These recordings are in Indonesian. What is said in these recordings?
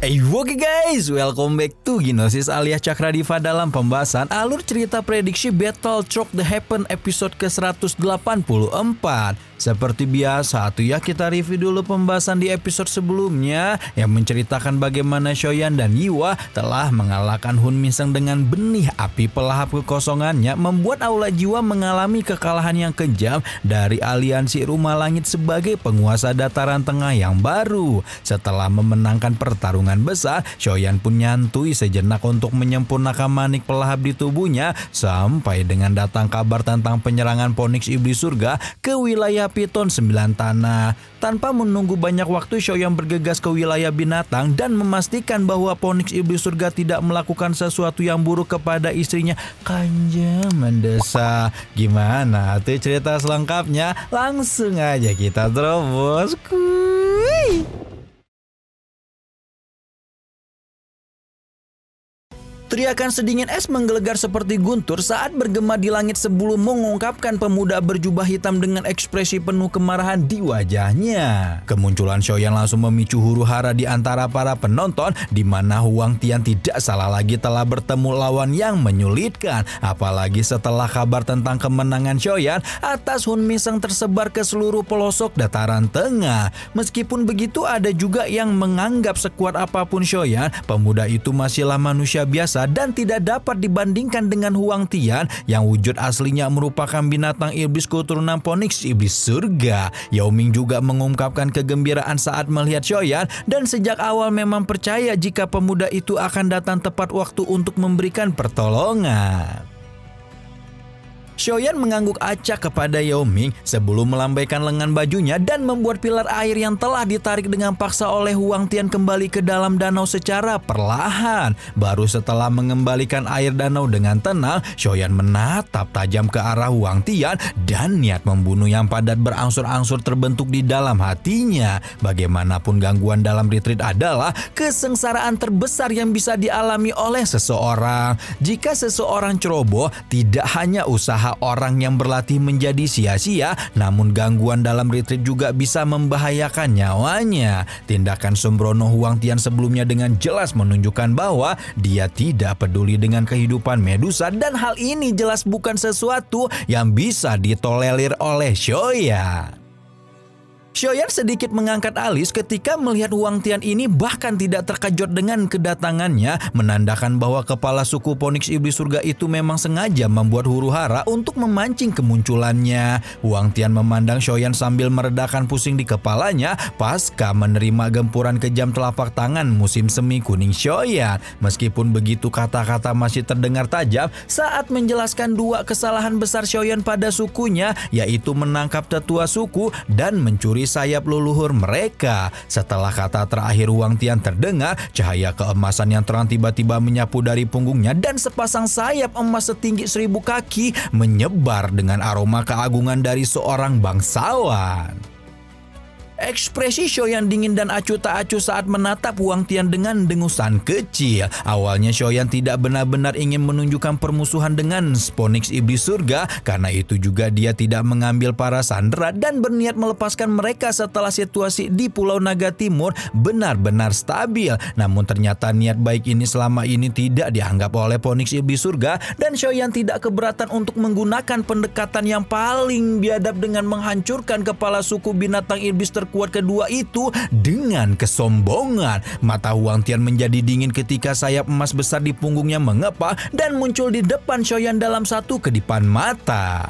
Oke guys, welcome back to Gnosis alias Cakra Diva dalam pembahasan alur cerita prediksi Battle Chok The Happen episode ke-184. Seperti biasa tuh ya, kita review dulu pembahasan di episode sebelumnya yang menceritakan bagaimana Shoyan dan Yiwa telah mengalahkan Hun Miseng dengan benih api pelahap kekosongannya, membuat Aula Jiwa mengalami kekalahan yang kejam dari aliansi Rumah Langit sebagai penguasa dataran tengah yang baru. Setelah memenangkan pertarungan besar, Shoyan pun nyantui sejenak untuk menyempurnakan manik pelahap di tubuhnya sampai dengan datang kabar tentang penyerangan Phoenix Iblis Surga ke wilayah Piton 9 Tanah. Tanpa menunggu banyak waktu, Shoyan bergegas ke wilayah binatang dan memastikan bahwa Phoenix Iblis Surga tidak melakukan sesuatu yang buruk kepada istrinya. Kanja mendesak. Gimana tuh cerita selengkapnya? Langsung aja kita terobos. Kuy. Teriakan sedingin es menggelegar seperti guntur saat bergema di langit sebelum mengungkapkan pemuda berjubah hitam dengan ekspresi penuh kemarahan di wajahnya. Kemunculan Shoyan langsung memicu huru-hara di antara para penonton, di mana Huang Tian tidak salah lagi telah bertemu lawan yang menyulitkan. Apalagi setelah kabar tentang kemenangan Shoyan atas Hun Miseng tersebar ke seluruh pelosok dataran tengah. Meskipun begitu, ada juga yang menganggap sekuat apapun Shoyan, pemuda itu masihlah manusia biasa dan tidak dapat dibandingkan dengan Huang Tian yang wujud aslinya merupakan binatang iblis keturunan Phoenix Iblis Surga. Yao Ming juga mengungkapkan kegembiraan saat melihat Shoyan dan sejak awal memang percaya jika pemuda itu akan datang tepat waktu untuk memberikan pertolongan. Shoyan mengangguk acak kepada Yao Ming sebelum melambaikan lengan bajunya dan membuat pilar air yang telah ditarik dengan paksa oleh Huang Tian kembali ke dalam danau secara perlahan. Baru setelah mengembalikan air danau dengan tenang, Shoyan menatap tajam ke arah Huang Tian dan niat membunuh yang padat berangsur-angsur terbentuk di dalam hatinya. Bagaimanapun, gangguan dalam retreat adalah kesengsaraan terbesar yang bisa dialami oleh seseorang. Jika seseorang ceroboh, tidak hanya usaha orang yang berlatih menjadi sia-sia, namun gangguan dalam retreat juga bisa membahayakan nyawanya. Tindakan sembrono Huang Tian sebelumnya dengan jelas menunjukkan bahwa dia tidak peduli dengan kehidupan Medusa, dan hal ini jelas bukan sesuatu yang bisa ditolerir oleh Shoyan. Shoyan sedikit mengangkat alis ketika melihat Huang Tian ini, bahkan tidak terkejut dengan kedatangannya, menandakan bahwa kepala suku Phoenix Iblis Surga itu memang sengaja membuat huru-hara untuk memancing kemunculannya. Huang Tian memandang Shoyan sambil meredakan pusing di kepalanya pasca menerima gempuran kejam telapak tangan musim semi kuning Shoyan. Meskipun begitu, kata-kata masih terdengar tajam saat menjelaskan dua kesalahan besar Shoyan pada sukunya, yaitu menangkap tetua suku dan mencuri sayap leluhur mereka. Setelah kata terakhir Huang Tian terdengar, cahaya keemasan yang terang tiba-tiba menyapu dari punggungnya dan sepasang sayap emas setinggi 1000 kaki menyebar dengan aroma keagungan dari seorang bangsawan. Ekspresi Shoyan dingin dan acuh tak acuh saat menatap Huang Tian dengan dengusan kecil. Awalnya Shoyan tidak benar-benar ingin menunjukkan permusuhan dengan Phoenix Iblis Surga, karena itu juga dia tidak mengambil para sandera dan berniat melepaskan mereka setelah situasi di Pulau Naga Timur benar-benar stabil. Namun ternyata niat baik ini selama ini tidak dianggap oleh Phoenix Iblis Surga, dan Shoyan tidak keberatan untuk menggunakan pendekatan yang paling biadab dengan menghancurkan kepala suku binatang iblis kuat kedua itu dengan kesombongan. Mata Huang Tian menjadi dingin ketika sayap emas besar di punggungnya mengepak dan muncul di depan Shoyan dalam satu kedipan mata.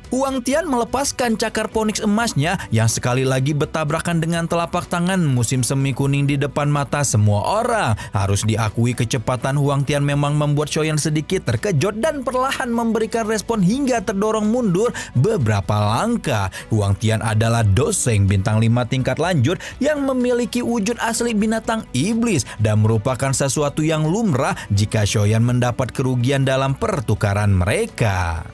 Huang Tian melepaskan cakar Phoenix emasnya yang sekali lagi bertabrakan dengan telapak tangan musim semi kuning di depan mata semua orang. Harus diakui, kecepatan Huang Tian memang membuat Shoyan sedikit terkejut dan perlahan memberikan respon hingga terdorong mundur beberapa langkah. Huang Tian adalah doseng bintang 5 tingkat lanjut yang memiliki wujud asli binatang iblis dan merupakan sesuatu yang lumrah jika Shoyan mendapat kerugian dalam pertukaran mereka.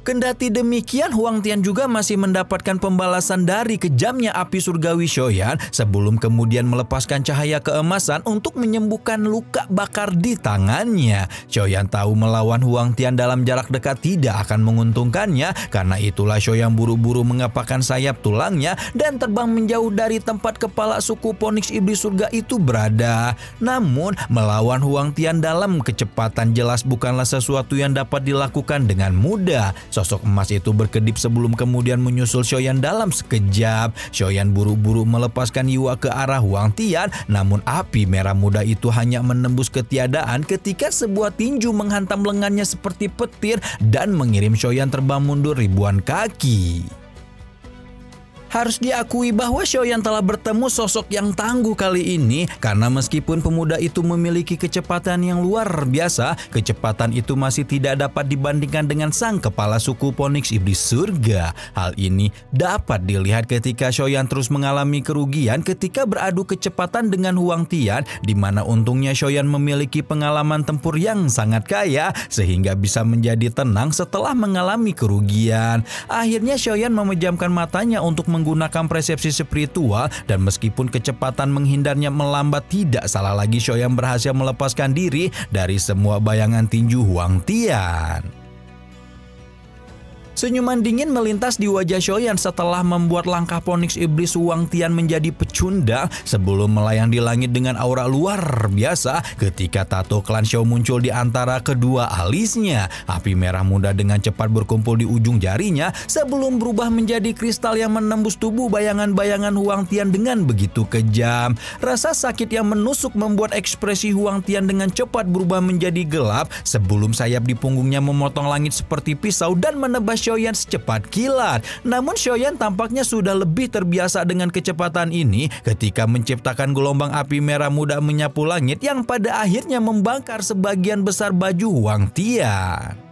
Kendati demikian, Huang Tian juga masih mendapatkan pembalasan dari kejamnya api surgawi Xiaoyan sebelum kemudian melepaskan cahaya keemasan untuk menyembuhkan luka bakar di tangannya. Xiaoyan tahu melawan Huang Tian dalam jarak dekat tidak akan menguntungkannya, karena itulah Xiaoyan buru-buru mengepakkan sayap tulangnya dan terbang menjauh dari tempat kepala suku Phoenix Iblis Surga itu berada. Namun, melawan Huang Tian dalam kecepatan jelas bukanlah sesuatu yang dapat dilakukan dengan mudah. Sosok emas itu berkedip sebelum kemudian menyusul Xiaoyan dalam sekejap. Xiaoyan buru-buru melepaskan Yua ke arah Huang Tian, namun api merah muda itu hanya menembus ketiadaan ketika sebuah tinju menghantam lengannya seperti petir dan mengirim Xiaoyan terbang mundur ribuan kaki. Harus diakui bahwa Xiaoyan telah bertemu sosok yang tangguh kali ini, karena meskipun pemuda itu memiliki kecepatan yang luar biasa, kecepatan itu masih tidak dapat dibandingkan dengan sang kepala suku Phoenix Iblis Surga. Hal ini dapat dilihat ketika Xiaoyan terus mengalami kerugian ketika beradu kecepatan dengan Huang Tian, di mana untungnya Xiaoyan memiliki pengalaman tempur yang sangat kaya sehingga bisa menjadi tenang setelah mengalami kerugian. Akhirnya Xiaoyan memejamkan matanya untuk menggunakan persepsi spiritual, dan meskipun kecepatan menghindarnya melambat, tidak salah lagi Xiaoyan berhasil melepaskan diri dari semua bayangan tinju Huang Tian. Senyuman dingin melintas di wajah Xiaoyan setelah membuat langkah Phoenix Iblis Huang Tian menjadi pecundang sebelum melayang di langit dengan aura luar biasa ketika tato klan Xiao muncul di antara kedua alisnya. Api merah muda dengan cepat berkumpul di ujung jarinya sebelum berubah menjadi kristal yang menembus tubuh bayangan-bayangan Huang Tian dengan begitu kejam. Rasa sakit yang menusuk membuat ekspresi Huang Tian dengan cepat berubah menjadi gelap sebelum sayap di punggungnya memotong langit seperti pisau dan menebas Xiaoyan secepat kilat. Namun Xiaoyan tampaknya sudah lebih terbiasa dengan kecepatan ini ketika menciptakan gelombang api merah muda menyapu langit yang pada akhirnya membakar sebagian besar baju Huang Tian.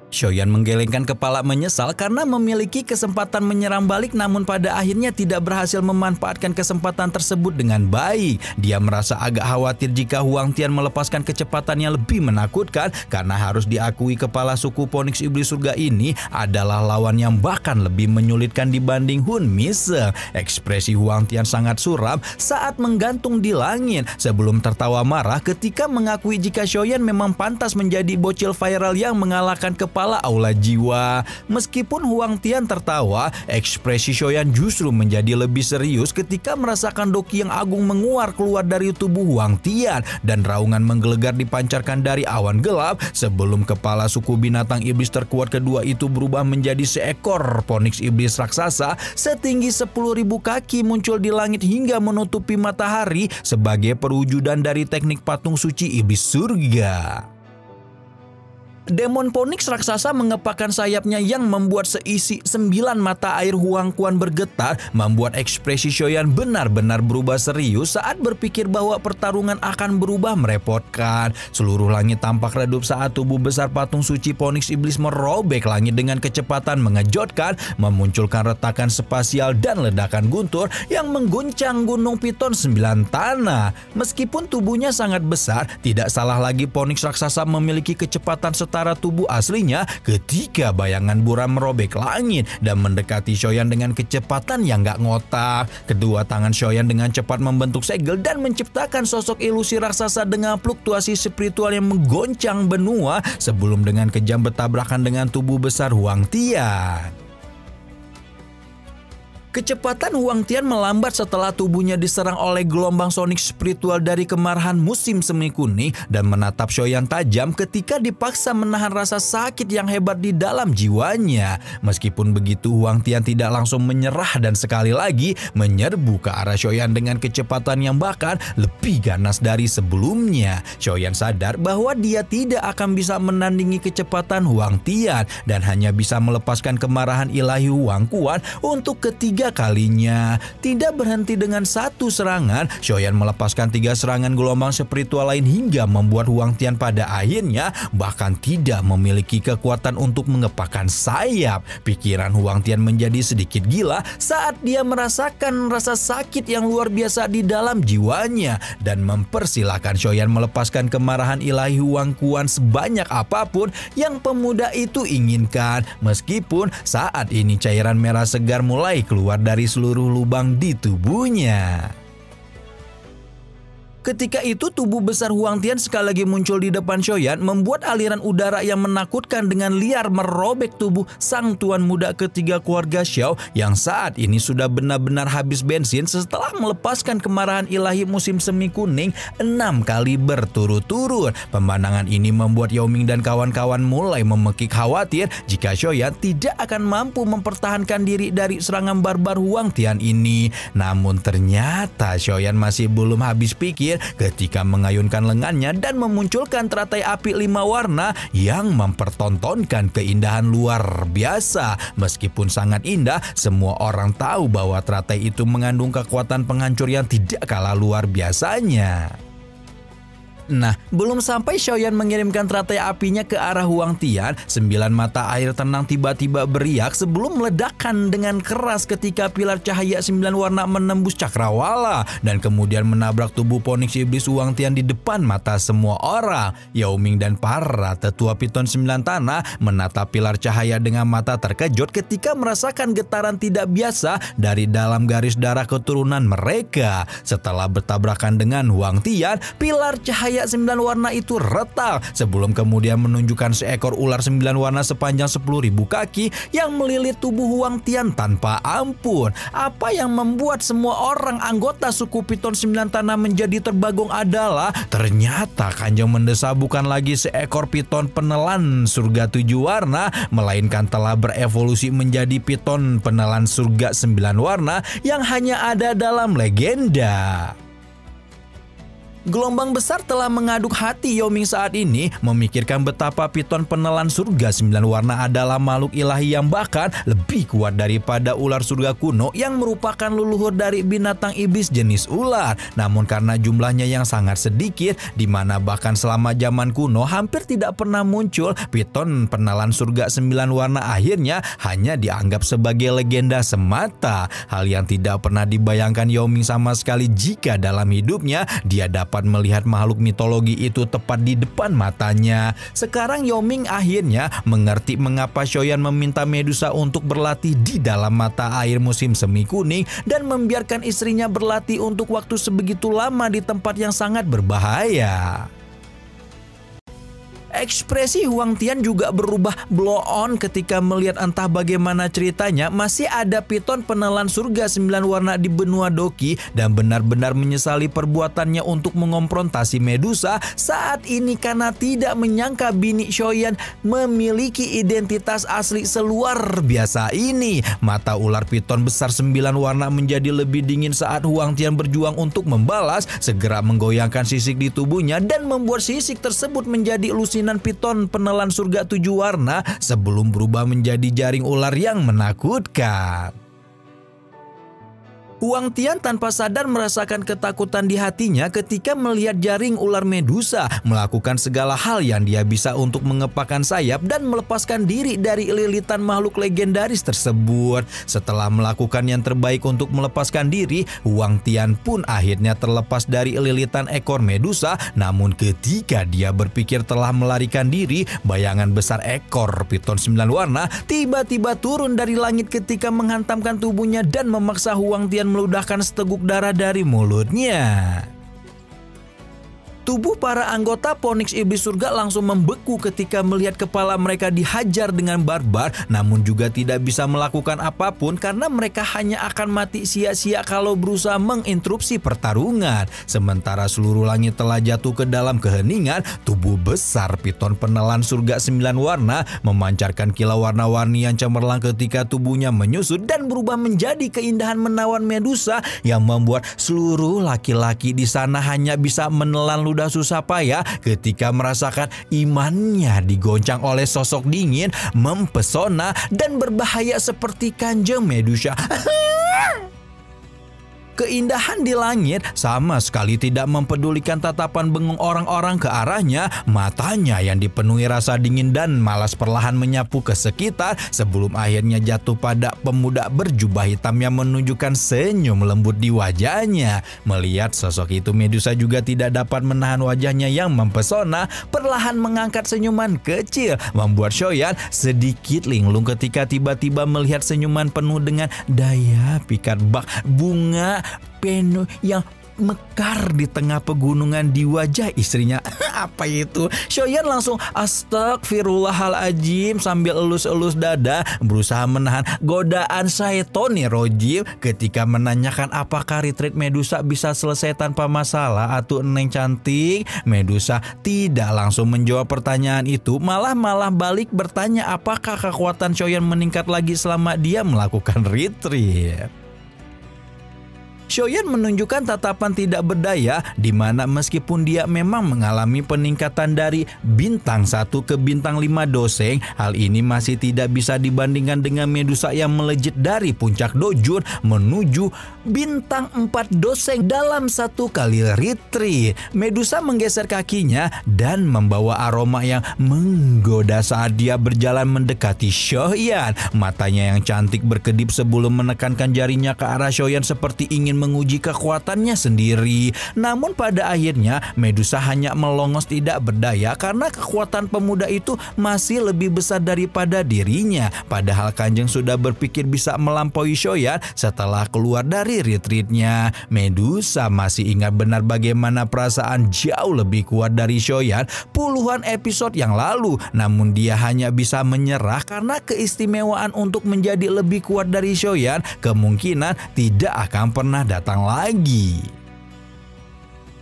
Xiaoyan menggelengkan kepala menyesal karena memiliki kesempatan menyerang balik, namun pada akhirnya tidak berhasil memanfaatkan kesempatan tersebut dengan baik. Dia merasa agak khawatir jika Huang Tian melepaskan kecepatan yang lebih menakutkan, karena harus diakui kepala suku Phoenix Iblis Surga ini adalah lawan yang bahkan lebih menyulitkan dibanding Hun Mise. Ekspresi Huang Tian sangat suram saat menggantung di langit sebelum tertawa marah ketika mengakui jika Xiaoyan memang pantas menjadi bocil viral yang mengalahkan kepala aula jiwa. Meskipun Huang Tian tertawa, ekspresi Xiaoyan justru menjadi lebih serius ketika merasakan doki yang agung menguar keluar dari tubuh Huang Tian dan raungan menggelegar dipancarkan dari awan gelap sebelum kepala suku binatang iblis terkuat kedua itu berubah menjadi seekor Phoenix Iblis raksasa setinggi 10.000 kaki muncul di langit hingga menutupi matahari sebagai perwujudan dari teknik patung suci Iblis Surga. Demon Phoenix raksasa mengepakkan sayapnya yang membuat seisi 9 mata air Huang Quan bergetar, membuat ekspresi Xiaoyan benar-benar berubah serius saat berpikir bahwa pertarungan akan berubah merepotkan. Seluruh langit tampak redup saat tubuh besar patung suci Phoenix Iblis merobek langit dengan kecepatan mengejutkan, memunculkan retakan spasial dan ledakan guntur yang mengguncang Gunung Piton 9 tanah. Meskipun tubuhnya sangat besar, tidak salah lagi Phoenix raksasa memiliki kecepatan setara tubuh aslinya ketika bayangan buram merobek langit dan mendekati Xiaoyan dengan kecepatan yang gak ngotak. Kedua tangan Xiaoyan dengan cepat membentuk segel dan menciptakan sosok ilusi raksasa dengan fluktuasi spiritual yang menggoncang benua sebelum dengan kejam bertabrakan dengan tubuh besar Huang Tian. Kecepatan Huang Tian melambat setelah tubuhnya diserang oleh gelombang sonik spiritual dari kemarahan musim semi kuning dan menatap Xiaoyan tajam ketika dipaksa menahan rasa sakit yang hebat di dalam jiwanya. Meskipun begitu, Huang Tian tidak langsung menyerah dan sekali lagi menyerbu ke arah Xiaoyan dengan kecepatan yang bahkan lebih ganas dari sebelumnya. Xiaoyan sadar bahwa dia tidak akan bisa menandingi kecepatan Huang Tian dan hanya bisa melepaskan kemarahan ilahi Huang Quan untuk ketiga ketiga kalinya. Tidak berhenti dengan satu serangan, Xiaoyan melepaskan 3 serangan gelombang spiritual lain hingga membuat Huang Tian pada akhirnya bahkan tidak memiliki kekuatan untuk mengepakkan sayap. Pikiran Huang Tian menjadi sedikit gila saat dia merasakan rasa sakit yang luar biasa di dalam jiwanya dan mempersilahkan Xiaoyan melepaskan kemarahan ilahi Huang Quan sebanyak apapun yang pemuda itu inginkan. Meskipun saat ini cairan merah segar mulai keluar dari seluruh lubang di tubuhnya. Ketika itu tubuh besar Huang Tian sekali lagi muncul di depan Xiaoyan, membuat aliran udara yang menakutkan dengan liar merobek tubuh sang tuan muda ketiga keluarga Xiao yang saat ini sudah benar-benar habis bensin setelah melepaskan kemarahan ilahi musim semi kuning 6 kali berturut-turut. Pemandangan ini membuat Yao Ming dan kawan-kawan mulai memekik khawatir jika Xiaoyan tidak akan mampu mempertahankan diri dari serangan barbar Huang Tian ini. Namun ternyata Xiaoyan masih belum habis pikir ketika mengayunkan lengannya dan memunculkan teratai api 5 warna yang mempertontonkan keindahan luar biasa. Meskipun sangat indah, semua orang tahu bahwa teratai itu mengandung kekuatan penghancur yang tidak kalah luar biasanya. Nah, belum sampai Xiaoyan mengirimkan teratai apinya ke arah Huang Tian, 9 mata air tenang tiba-tiba beriak sebelum meledakkan dengan keras ketika pilar cahaya 9 warna menembus cakrawala dan kemudian menabrak tubuh Phoenix Iblis Huang Tian di depan mata semua orang. Yao Ming dan para tetua Piton 9 Tanah menatap pilar cahaya dengan mata terkejut ketika merasakan getaran tidak biasa dari dalam garis darah keturunan mereka. Setelah bertabrakan dengan Huang Tian, pilar cahaya 9 warna itu retak sebelum kemudian menunjukkan seekor ular 9 warna sepanjang 10.000 kaki yang melilit tubuh Huang Tian tanpa ampun. Apa yang membuat semua orang anggota suku Piton 9 Tanah menjadi terbagong adalah ternyata Kanjeng Mendesa bukan lagi seekor piton penelan surga 7 warna, melainkan telah berevolusi menjadi piton penelan surga 9 warna yang hanya ada dalam legenda. Gelombang besar telah mengaduk hati Yao Ming saat ini, memikirkan betapa piton penelan surga 9 warna adalah makhluk ilahi yang bahkan lebih kuat daripada ular surga kuno yang merupakan leluhur dari binatang iblis jenis ular. Namun karena jumlahnya yang sangat sedikit, di mana bahkan selama zaman kuno hampir tidak pernah muncul piton penelan surga 9 warna, akhirnya hanya dianggap sebagai legenda semata. Hal yang tidak pernah dibayangkan Yao Ming sama sekali jika dalam hidupnya dia dapat melihat makhluk mitologi itu tepat di depan matanya. Sekarang Yao Ming akhirnya mengerti mengapa Xiaoyan meminta Medusa untuk berlatih di dalam mata air musim semi kuning dan membiarkan istrinya berlatih untuk waktu sebegitu lama di tempat yang sangat berbahaya. Ekspresi Huang Tian juga berubah blow on ketika melihat entah bagaimana ceritanya masih ada piton penelan surga 9 warna di benua Doki dan benar-benar menyesali perbuatannya untuk mengonfrontasi Medusa saat ini karena tidak menyangka bini Xiaoyan memiliki identitas asli seluar biasa ini. Mata ular piton besar 9 warna menjadi lebih dingin saat Huang Tian berjuang untuk membalas, segera menggoyangkan sisik di tubuhnya dan membuat sisik tersebut menjadi lusinan piton penelan surga 7 warna sebelum berubah menjadi jaring ular yang menakutkan. Huang Tian tanpa sadar merasakan ketakutan di hatinya ketika melihat jaring ular Medusa melakukan segala hal yang dia bisa untuk mengepakkan sayap dan melepaskan diri dari lilitan makhluk legendaris tersebut. Setelah melakukan yang terbaik untuk melepaskan diri, Huang Tian pun akhirnya terlepas dari lilitan ekor Medusa. Namun ketika dia berpikir telah melarikan diri, bayangan besar ekor piton 9 warna tiba-tiba turun dari langit ketika menghantamkan tubuhnya dan memaksa Huang Tian meludahkan seteguk darah dari mulutnya. Tubuh para anggota Phoenix Iblis Surga langsung membeku ketika melihat kepala mereka dihajar dengan barbar, namun juga tidak bisa melakukan apapun karena mereka hanya akan mati sia-sia kalau berusaha menginterupsi pertarungan. Sementara seluruh langit telah jatuh ke dalam keheningan, tubuh besar piton penelan surga 9 warna memancarkan kilau warna-warni yang cemerlang ketika tubuhnya menyusut dan berubah menjadi keindahan menawan Medusa yang membuat seluruh laki-laki di sana hanya bisa menelan ludah susah payah ketika merasakan imannya digoncang oleh sosok dingin, mempesona, dan berbahaya seperti Kanjeng Medusa. Keindahan di langit sama sekali tidak mempedulikan tatapan bengong orang-orang ke arahnya. Matanya yang dipenuhi rasa dingin dan malas perlahan menyapu ke sekitar sebelum akhirnya jatuh pada pemuda berjubah hitam yang menunjukkan senyum lembut di wajahnya. Melihat sosok itu, Medusa juga tidak dapat menahan wajahnya yang mempesona, perlahan mengangkat senyuman kecil, membuat Choyan sedikit linglung ketika tiba-tiba melihat senyuman penuh dengan daya pikat bak bunga penuh yang mekar di tengah pegunungan di wajah istrinya. Apa itu? Choyan langsung astagfirullahaladzim sambil elus-elus dada, berusaha menahan godaan syaiton rojim ketika menanyakan apakah retreat Medusa bisa selesai tanpa masalah atuh neng cantik. Medusa tidak langsung menjawab pertanyaan itu, malah balik bertanya apakah kekuatan Choyan meningkat lagi selama dia melakukan retreat. Choyan menunjukkan tatapan tidak berdaya, di mana meskipun dia memang mengalami peningkatan dari bintang 1 ke bintang 5 doseng, hal ini masih tidak bisa dibandingkan dengan Medusa yang melejit dari puncak dojur menuju bintang 4 doseng dalam satu kali retreat. Medusa menggeser kakinya dan membawa aroma yang menggoda saat dia berjalan mendekati Choyan. Matanya yang cantik berkedip sebelum menekankan jarinya ke arah Choyan seperti ingin menguji kekuatannya sendiri. Namun pada akhirnya Medusa hanya melongos tidak berdaya karena kekuatan pemuda itu masih lebih besar daripada dirinya. Padahal Kanjeng sudah berpikir bisa melampaui Choyan setelah keluar dari retreatnya. Medusa masih ingat benar bagaimana perasaan jauh lebih kuat dari Choyan puluhan episode yang lalu. Namun dia hanya bisa menyerah karena keistimewaan untuk menjadi lebih kuat dari Choyan kemungkinan tidak akan pernah datang lagi.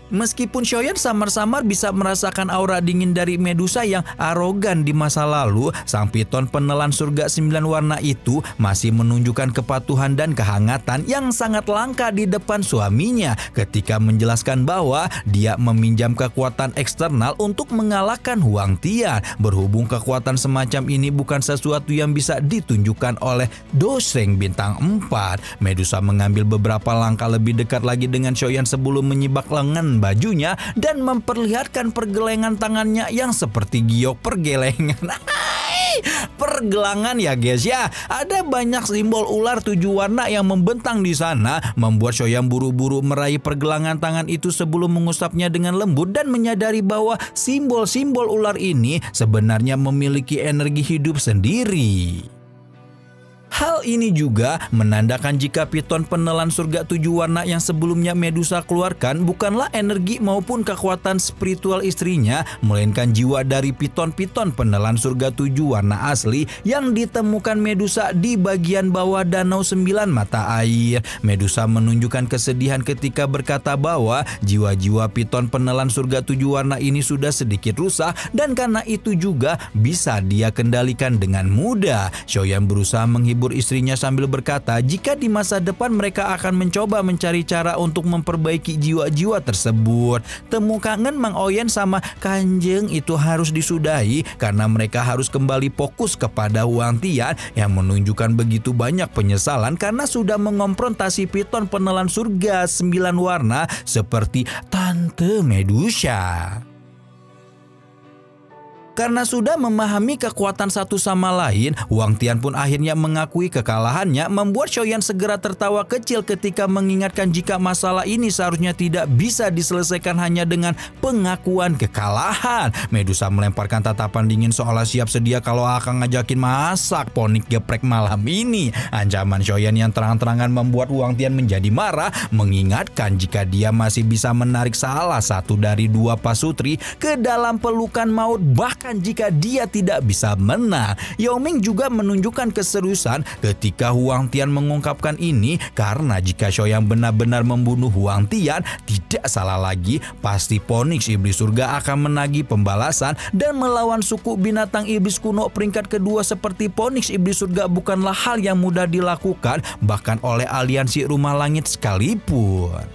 Meskipun Choyan samar-samar bisa merasakan aura dingin dari Medusa yang arogan di masa lalu, sang piton penelan surga 9 warna itu masih menunjukkan kepatuhan dan kehangatan yang sangat langka di depan suaminya ketika menjelaskan bahwa dia meminjam kekuatan eksternal untuk mengalahkan Huang Tian. Berhubung kekuatan semacam ini bukan sesuatu yang bisa ditunjukkan oleh doseng bintang 4, Medusa mengambil beberapa langkah lebih dekat lagi dengan Choyan sebelum menyibak lengan bajunya dan memperlihatkan pergelengan tangannya yang seperti giok pergelengan. Pergelangan ya guys ya. Ada banyak simbol ular 7 warna yang membentang di sana, membuat Choyan buru-buru meraih pergelangan tangan itu sebelum mengusapnya dengan lembut dan menyadari bahwa simbol-simbol ular ini sebenarnya memiliki energi hidup sendiri. Hal ini juga menandakan jika piton penelan surga 7 warna yang sebelumnya Medusa keluarkan bukanlah energi maupun kekuatan spiritual istrinya, melainkan jiwa dari piton-piton penelan surga 7 warna asli yang ditemukan Medusa di bagian bawah Danau 9 Mata Air. Medusa menunjukkan kesedihan ketika berkata bahwa jiwa-jiwa piton penelan surga 7 warna ini sudah sedikit rusak dan karena itu juga bisa dia kendalikan dengan mudah. Choyan berusaha menghibur istrinya sambil berkata jika di masa depan mereka akan mencoba mencari cara untuk memperbaiki jiwa-jiwa tersebut. Temu kangen Mang Oyen sama Kanjeng itu harus disudahi karena mereka harus kembali fokus kepada Huang Tian yang menunjukkan begitu banyak penyesalan karena sudah mengonfrontasi piton penelan surga 9 warna seperti Tante Medusa. Karena sudah memahami kekuatan satu sama lain, Huang Tian pun akhirnya mengakui kekalahannya, membuat Choyan segera tertawa kecil ketika mengingatkan jika masalah ini seharusnya tidak bisa diselesaikan hanya dengan pengakuan kekalahan. Medusa melemparkan tatapan dingin seolah siap sedia kalau akan ngajakin masak ponik geprek malam ini. Ancaman Choyan yang terang-terangan membuat Huang Tian menjadi marah, mengingatkan jika dia masih bisa menarik salah satu dari 2 pasutri ke dalam pelukan maut bahkan jika dia tidak bisa menang. Yao Ming juga menunjukkan keseriusan ketika Huang Tian mengungkapkan ini karena jika Choyan benar-benar membunuh Huang Tian, tidak salah lagi pasti Phoenix Iblis Surga akan menagih pembalasan dan melawan suku binatang iblis kuno peringkat kedua seperti Phoenix Iblis Surga bukanlah hal yang mudah dilakukan bahkan oleh aliansi Rumah Langit sekalipun.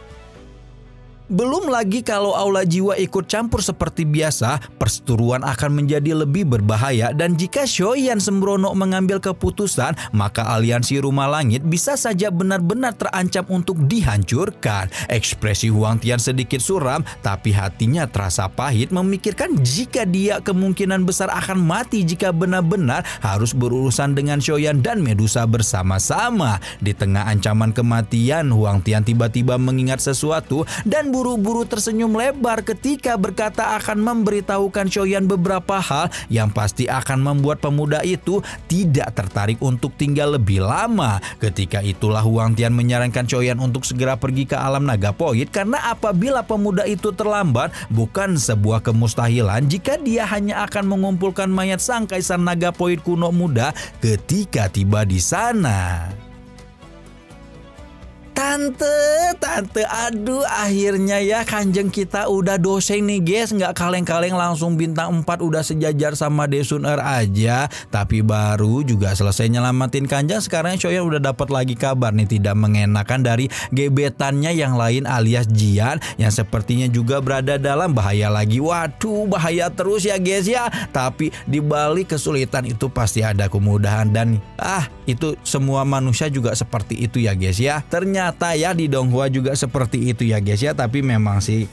Belum lagi kalau aula jiwa ikut campur seperti biasa, perseteruan akan menjadi lebih berbahaya, dan jika Shoyan sembrono mengambil keputusan, maka aliansi Rumah Langit bisa saja benar-benar terancam untuk dihancurkan. Ekspresi Huang Tian sedikit suram, tapi hatinya terasa pahit memikirkan jika dia kemungkinan besar akan mati jika benar-benar harus berurusan dengan Shoyan dan Medusa bersama-sama. Di tengah ancaman kematian, Huang Tian tiba-tiba mengingat sesuatu dan buru-buru tersenyum lebar ketika berkata akan memberitahukan Shoyan beberapa hal yang pasti akan membuat pemuda itu tidak tertarik untuk tinggal lebih lama. Ketika itulah Huang Tian menyarankan Shoyan untuk segera pergi ke alam naga Poid, karena apabila pemuda itu terlambat, bukan sebuah kemustahilan jika dia hanya akan mengumpulkan mayat sang kaisar naga Poid kuno muda ketika tiba di sana. Tante, aduh akhirnya ya Kanjeng kita udah doseng nih guys. Nggak kaleng-kaleng langsung bintang 4 udah sejajar sama Daesun Er aja. Tapi baru juga selesai nyelamatin Kanjeng, sekarang Shoyan udah dapat lagi kabar nih tidak mengenakan dari gebetannya yang lain alias Jian, yang sepertinya juga berada dalam bahaya lagi. Waduh bahaya terus ya guys ya. Tapi di balik kesulitan itu pasti ada kemudahan, dan itu semua manusia juga seperti itu ya guys ya. Ternyata ya di Donghua juga seperti itu ya guys ya. Tapi memang sih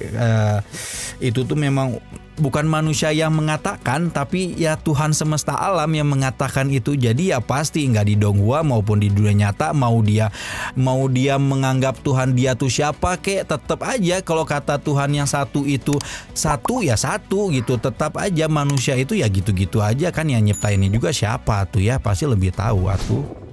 itu tuh memang bukan manusia yang mengatakan, tapi ya Tuhan semesta alam yang mengatakan itu. Jadi ya pasti nggak di Donghua maupun di dunia nyata, mau dia menganggap Tuhan dia tuh siapa kek, tetap aja kalau kata Tuhan yang satu itu satu ya satu gitu. Tetap aja manusia itu ya gitu-gitu aja kan, yang nyiptain ini juga siapa tuh ya, pasti lebih tahu atuh.